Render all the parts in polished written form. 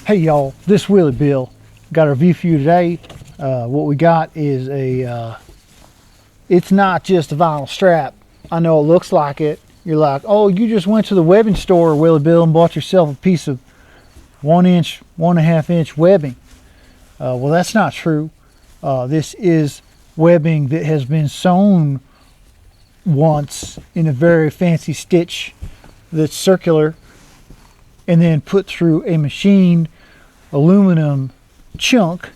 Hey y'all, this Willie Bill. Got a review for you today. What we got is it's not just a vinyl strap. I know it looks like it. You're like, oh, you just went to the webbing store, Willie Bill, and bought yourself a piece of 1-inch, 1.5-inch webbing. Well, that's not true. This is webbing that has been sewn once in a very fancy stitch that's circular and then put through a machined aluminum chunk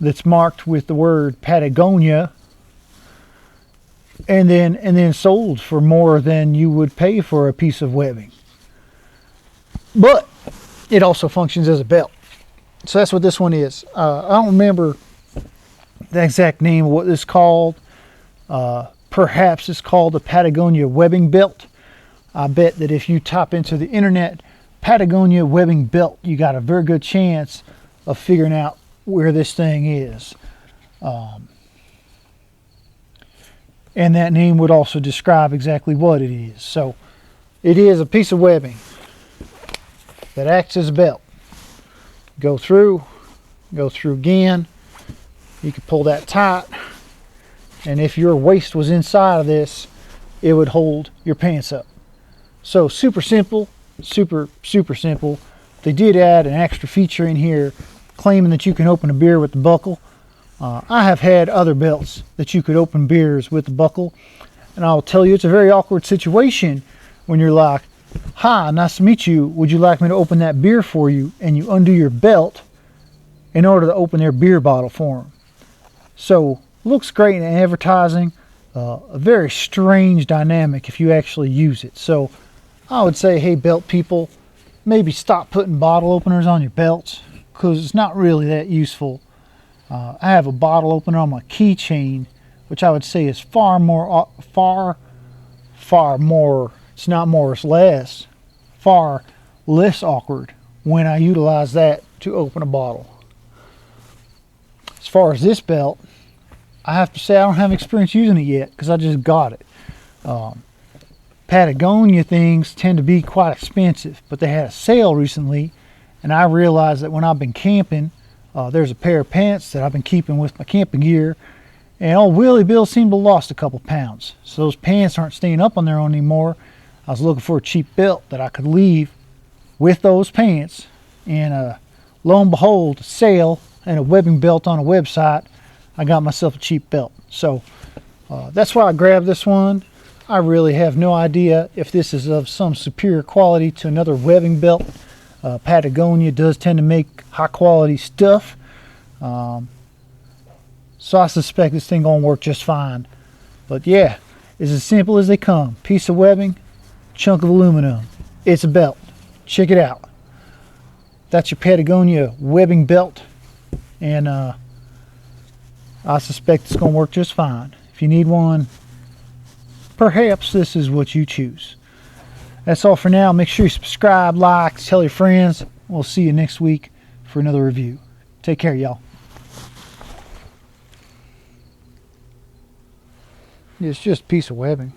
that's marked with the word Patagonia, and then sold for more than you would pay for a piece of webbing. But it also functions as a belt. So that's what this one is. I don't remember the exact name of what this is called. Perhaps it's called the Patagonia webbing belt. I bet that if you type into the internet Patagonia webbing belt, you got a very good chance of figuring out where this thing is. And that name would also describe exactly what it is. So it is a piece of webbing that acts as a belt. Go through again. You can pull that tight, and if your waist was inside of this, it would hold your pants up. So super simple, super simple. They did add an extra feature in here claiming that you can open a beer with the buckle. I have had other belts that you could open beers with the buckle, and I'll tell you, it's a very awkward situation when you're like, hi, nice to meet you, would you like me to open that beer for you? And you undo your belt in order to open their beer bottle for them. So looks great in advertising. A very strange dynamic if you actually use it. So I would say, hey, belt people, maybe stop putting bottle openers on your belts, because it's not really that useful. I have a bottle opener on my keychain, which I would say is far more, it's not more, it's less, far less awkward when I utilize that to open a bottle. As far as this belt, I have to say I don't have experience using it yet because I just got it. Patagonia things tend to be quite expensive, but they had a sale recently, and I realized that when I've been camping, there's a pair of pants that I've been keeping with my camping gear, and old Willie Bill seemed to have lost a couple pounds. So those pants aren't staying up on their own anymore. I was looking for a cheap belt that I could leave with those pants, and lo and behold, a sale and a webbing belt on a website. I got myself a cheap belt. So that's why I grabbed this one. I really have no idea if this is of some superior quality to another webbing belt. Patagonia does tend to make high quality stuff. So I suspect this thing gonna work just fine. But yeah, it's as simple as they come. Piece of webbing, chunk of aluminum. It's a belt. Check it out. That's your Patagonia webbing belt. And I suspect it's gonna work just fine. If you need one, perhaps this is what you choose. That's all for now. Make sure you subscribe, like, tell your friends. We'll see you next week for another review. Take care, y'all. It's just a piece of webbing.